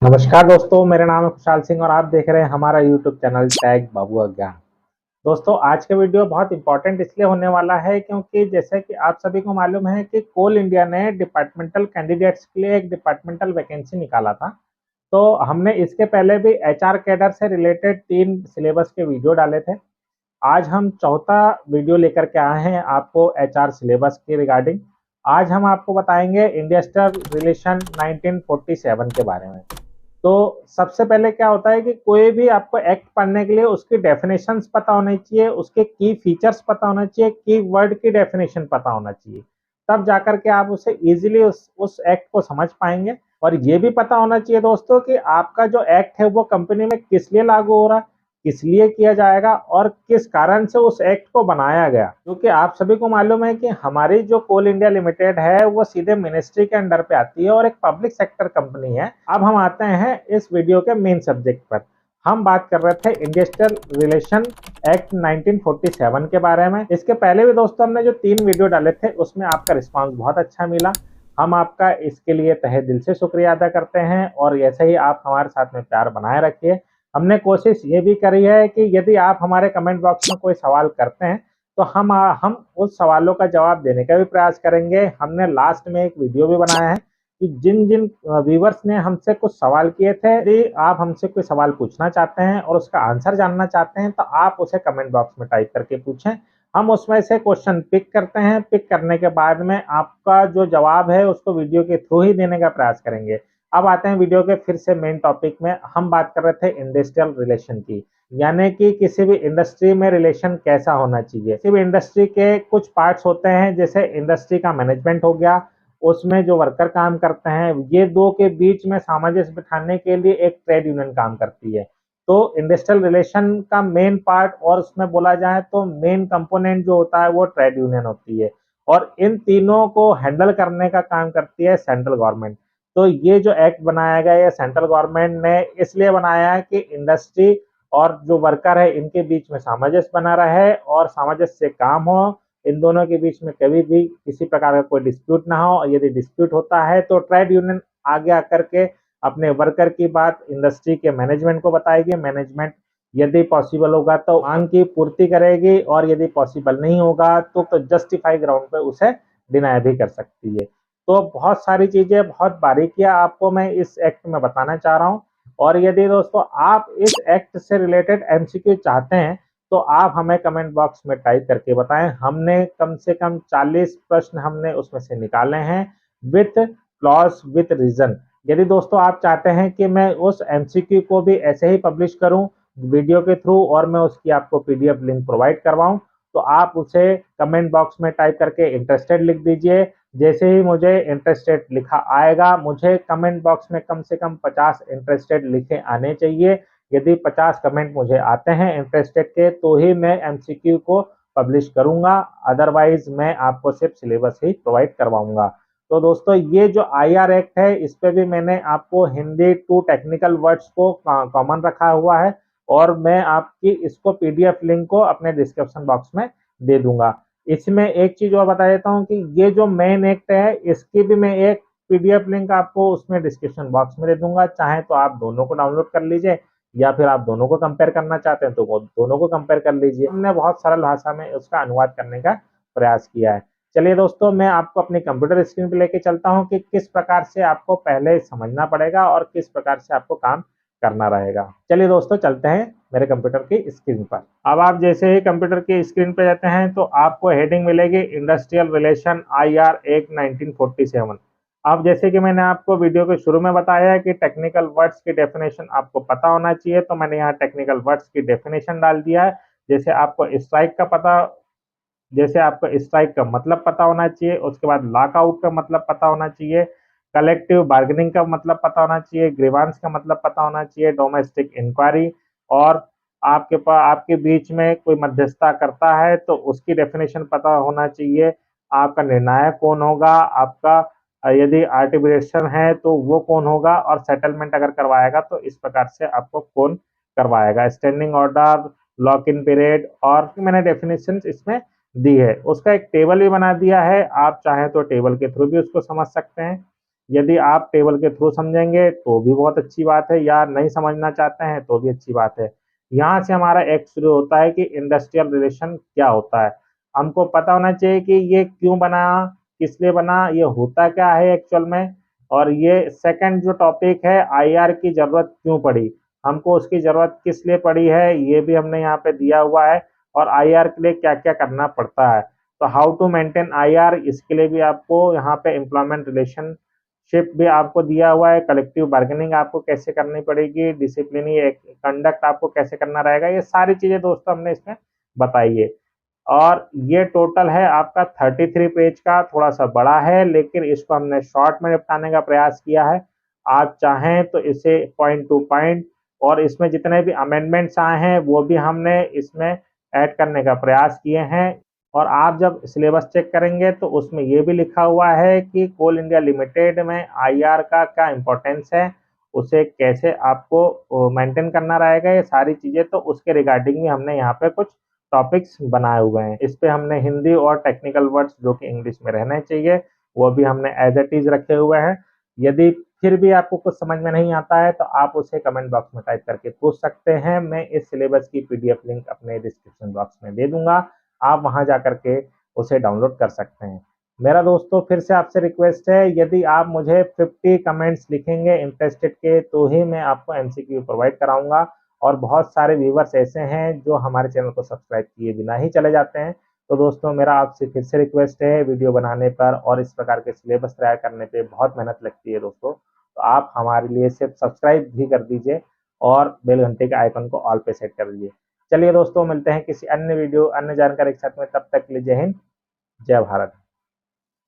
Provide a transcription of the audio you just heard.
नमस्कार दोस्तों, मेरा नाम है खुशहाल सिंह और आप देख रहे हैं हमारा यूट्यूब चैनल टैग बाबू अज्ञान। दोस्तों, आज का वीडियो बहुत इंपॉर्टेंट इसलिए होने वाला है क्योंकि जैसे कि आप सभी को मालूम है कि कोल इंडिया ने डिपार्टमेंटल कैंडिडेट्स के लिए एक डिपार्टमेंटल वैकेंसी निकाला था। तो हमने इसके पहले भी एचआर कैडर से रिलेटेड 3 सिलेबस के वीडियो डाले थे। आज हम चौथा वीडियो लेकर के आए हैं आपको एचआर सिलेबस के रिगार्डिंग। आज हम आपको बताएंगे इंडस्ट्रियल रिलेशन 1947 के बारे में। तो सबसे पहले क्या होता है कि कोई भी आपको एक्ट पढ़ने के लिए उसकी डेफिनेशंस पता होनी चाहिए, उसके की फीचर्स पता होना चाहिए, की वर्ड की डेफिनेशन पता होना चाहिए। तब जाकर के आप उसे इजीली उस एक्ट को समझ पाएंगे। और ये भी पता होना चाहिए दोस्तों कि आपका जो एक्ट है वो कंपनी में किस लिए लागू हो रहा है, किस लिए किया जाएगा और किस कारण से उस एक्ट को बनाया गया। क्योंकि आप सभी को मालूम है कि हमारी जो कोल इंडिया लिमिटेड है वो सीधे मिनिस्ट्री के अंडर पे आती है और एक पब्लिक सेक्टर कंपनी है। अब हम आते हैं इस वीडियो के मेन सब्जेक्ट पर। हम बात कर रहे थे इंडस्ट्रियल रिलेशन एक्ट 1947 के बारे में। इसके पहले भी दोस्तों हमने जो 3 वीडियो डाले थे उसमें आपका रिस्पांस बहुत अच्छा मिला। हम आपका इसके लिए तहे दिल से शुक्रिया अदा करते हैं और ऐसे ही आप हमारे साथ में प्यार बनाए रखिए। हमने कोशिश ये भी करी है कि यदि आप हमारे कमेंट बॉक्स में कोई सवाल करते हैं तो हम उस सवालों का जवाब देने का भी प्रयास करेंगे। हमने लास्ट में एक वीडियो भी बनाया है कि जिन जिन व्यूवर्स ने हमसे कुछ सवाल किए थे, यदि आप हमसे कोई सवाल पूछना चाहते हैं और उसका आंसर जानना चाहते हैं तो आप उसे कमेंट बॉक्स में टाइप करके पूछें। हम उसमें से क्वेश्चन पिक करते हैं। पिक करने के बाद में आपका जो जवाब है उसको वीडियो के थ्रू ही देने का प्रयास करेंगे। अब आते हैं वीडियो के फिर से मेन टॉपिक में। हम बात कर रहे थे इंडस्ट्रियल रिलेशन की, यानी कि किसी भी इंडस्ट्री में रिलेशन कैसा होना चाहिए। किसी भी इंडस्ट्री के कुछ पार्ट्स होते हैं, जैसे इंडस्ट्री का मैनेजमेंट हो गया, उसमें जो वर्कर काम करते हैं, ये दो के बीच में सामंजस्य बिठाने के लिए एक ट्रेड यूनियन काम करती है। तो इंडस्ट्रियल रिलेशन का मेन पार्ट और उसमें बोला जाए तो मेन कंपोनेंट जो होता है वो ट्रेड यूनियन होती है और इन तीनों को हैंडल करने का काम करती है सेंट्रल गवर्नमेंट। तो ये जो एक्ट बनाया गया है सेंट्रल गवर्नमेंट ने इसलिए बनाया है कि इंडस्ट्री और जो वर्कर है इनके बीच में सामंजस्य बना रहे और सामंजस्य से काम हो। इन दोनों के बीच में कभी भी किसी प्रकार का कोई डिस्प्यूट ना हो और यदि डिस्प्यूट होता है तो ट्रेड यूनियन आगे आकर के अपने वर्कर की बात इंडस्ट्री के मैनेजमेंट को बताएगी। मैनेजमेंट यदि पॉसिबल होगा तो मांग की पूर्ति करेगी और यदि पॉसिबल नहीं होगा तो जस्टिफाई ग्राउंड पे उसे डिनाई भी कर सकती है। तो बहुत सारी चीजें, बहुत बारीकियां आपको मैं इस एक्ट में बताना चाह रहा हूँ। और यदि दोस्तों आप इस एक्ट से रिलेटेड एमसीक्यू चाहते हैं तो आप हमें कमेंट बॉक्स में टाइप करके बताएं। हमने कम से कम 40 प्रश्न हमने उसमें से निकाले हैं विथ क्लॉज विथ रीजन। यदि दोस्तों आप चाहते हैं कि मैं उस एमसीक्यू को भी ऐसे ही पब्लिश करूं वीडियो के थ्रू और मैं उसकी आपको पीडीएफ लिंक प्रोवाइड करवाऊं तो आप उसे कमेंट बॉक्स में टाइप करके इंटरेस्टेड लिख दीजिए। जैसे ही मुझे इंटरेस्टेड लिखा आएगा, मुझे कमेंट बॉक्स में कम से कम 50 इंटरेस्टेड लिखे आने चाहिए। यदि 50 कमेंट मुझे आते हैं इंटरेस्टेड के तो ही मैं एमसीक्यू को पब्लिश करूंगा, अदरवाइज मैं आपको सिर्फ सिलेबस ही प्रोवाइड करवाऊंगा। तो दोस्तों ये जो आईआर एक्ट है इस पे भी मैंने आपको हिंदी टू टेक्निकल वर्ड्स को कॉमन रखा हुआ है और मैं आपकी इसको पीडीएफ लिंक को अपने डिस्क्रिप्शन बॉक्स में दे दूंगा। इसमें एक चीज और बता देता हूँ कि ये जो मेन एक्ट है इसकी भी मैं एक पीडीएफ लिंक आपको उसमें डिस्क्रिप्शन बॉक्स में दे दूंगा। चाहे तो आप दोनों को डाउनलोड कर लीजिए या फिर आप दोनों को कंपेयर करना चाहते हैं तो वो दोनों को कंपेयर कर लीजिए। हमने बहुत सरल भाषा में उसका अनुवाद करने का प्रयास किया है। चलिए दोस्तों, मैं आपको अपनी कंप्यूटर स्क्रीन पे लेके चलता हूँ कि किस प्रकार से आपको पहले समझना पड़ेगा और किस प्रकार से आपको काम करना रहेगा। चलिए दोस्तों चलते हैं मेरे कंप्यूटर की स्क्रीन पर। अब आप जैसे ही कंप्यूटर की स्क्रीन पर जाते हैं तो आपको हेडिंग मिलेगी इंडस्ट्रियल रिलेशन आईआर एक्ट 1947। अब जैसे कि मैंने आपको वीडियो के शुरू में बताया है कि टेक्निकल वर्ड्स की डेफिनेशन आपको पता होना चाहिए, तो मैंने यहाँ टेक्निकल वर्ड्स की डेफिनेशन डाल दिया है। जैसे आपको स्ट्राइक का पता जैसे आपको स्ट्राइक का मतलब पता होना चाहिए, उसके बाद लॉकआउट का मतलब पता होना चाहिए, कलेक्टिव बार्गेनिंग का मतलब पता होना चाहिए, ग्रीवांस का मतलब पता होना चाहिए, डोमेस्टिक इंक्वायरी और आपके बीच में कोई मध्यस्थता करता है तो उसकी डेफिनेशन पता होना चाहिए। आपका निर्णायक कौन होगा, आपका यदि आर्बिट्रेशन है तो वो कौन होगा और सेटलमेंट अगर करवाएगा तो इस प्रकार से आपको कौन करवाएगा, standing order, lock in period और मैंने डेफिनेशन इसमें दी है। उसका एक टेबल भी बना दिया है, आप चाहें तो टेबल के थ्रू भी उसको समझ सकते हैं। यदि आप टेबल के थ्रू समझेंगे तो भी बहुत अच्छी बात है, या नहीं समझना चाहते हैं तो भी अच्छी बात है। यहाँ से हमारा एक शुरू होता है कि इंडस्ट्रियल रिलेशन क्या होता है। हमको पता होना चाहिए कि ये क्यों बना, किस लिए बना, ये होता क्या है एक्चुअल में। और ये सेकंड जो टॉपिक है, आईआर की जरूरत क्यों पड़ी, हमको उसकी जरूरत किस लिए पड़ी है, ये भी हमने यहाँ पे दिया हुआ है। और आईआर के लिए क्या क्या करना पड़ता है, तो हाउ टू मेंटेन आईआर, इसके लिए भी आपको यहाँ पे एम्प्लॉयमेंट रिलेशनशिप भी आपको दिया हुआ है। कलेक्टिव बार्गेनिंग आपको कैसे करनी पड़ेगी, डिसिप्लिनरी कंडक्ट आपको कैसे करना रहेगा, ये सारी चीजें दोस्तों हमने इसमें बताई है। और ये टोटल है आपका 33 पेज का, थोड़ा सा बड़ा है लेकिन इसको हमने शॉर्ट में निपटाने का प्रयास किया है। आप चाहें तो इसे पॉइंट टू पॉइंट, और इसमें जितने भी अमेंडमेंट्स आए हैं वो भी हमने इसमें ऐड करने का प्रयास किए हैं। और आप जब सिलेबस चेक करेंगे तो उसमें ये भी लिखा हुआ है कि कोल इंडिया लिमिटेड में आईआर का क्या इम्पोर्टेंस है, उसे कैसे आपको मेंटेन करना रहेगा, ये सारी चीज़ें तो उसके रिगार्डिंग भी हमने यहाँ पे कुछ टॉपिक्स बनाए हुए हैं। इस पे हमने हिंदी और टेक्निकल वर्ड्स जो कि इंग्लिश में रहने चाहिए वो भी हमने एज इट इज रखे हुए हैं। यदि फिर भी आपको कुछ समझ में नहीं आता है तो आप उसे कमेंट बॉक्स में टाइप करके पूछ सकते हैं। मैं इस सिलेबस की पीडीएफ लिंक अपने डिस्क्रिप्शन बॉक्स में दे दूंगा, आप वहां जा करके उसे डाउनलोड कर सकते हैं। मेरा दोस्तों फिर से आपसे रिक्वेस्ट है, यदि आप मुझे 50 कमेंट्स लिखेंगे इंटरेस्टेड के तो ही मैं आपको एमसीक्यू प्रोवाइड कराऊंगा। और बहुत सारे व्यूवर्स ऐसे हैं जो हमारे चैनल को सब्सक्राइब किए बिना ही चले जाते हैं। तो दोस्तों मेरा आपसे फिर से रिक्वेस्ट है, वीडियो बनाने पर और इस प्रकार के सिलेबस तैयार करने पे बहुत मेहनत लगती है दोस्तों, तो आप हमारे लिए सिर्फ सब्सक्राइब भी कर दीजिए और बेल घंटे के आइकन को ऑल पे सेट कर दीजिए। चलिए दोस्तों, मिलते हैं किसी अन्य वीडियो अन्य जानकारी के साथ में, तब तक के लिए जय हिंद, जय भारत।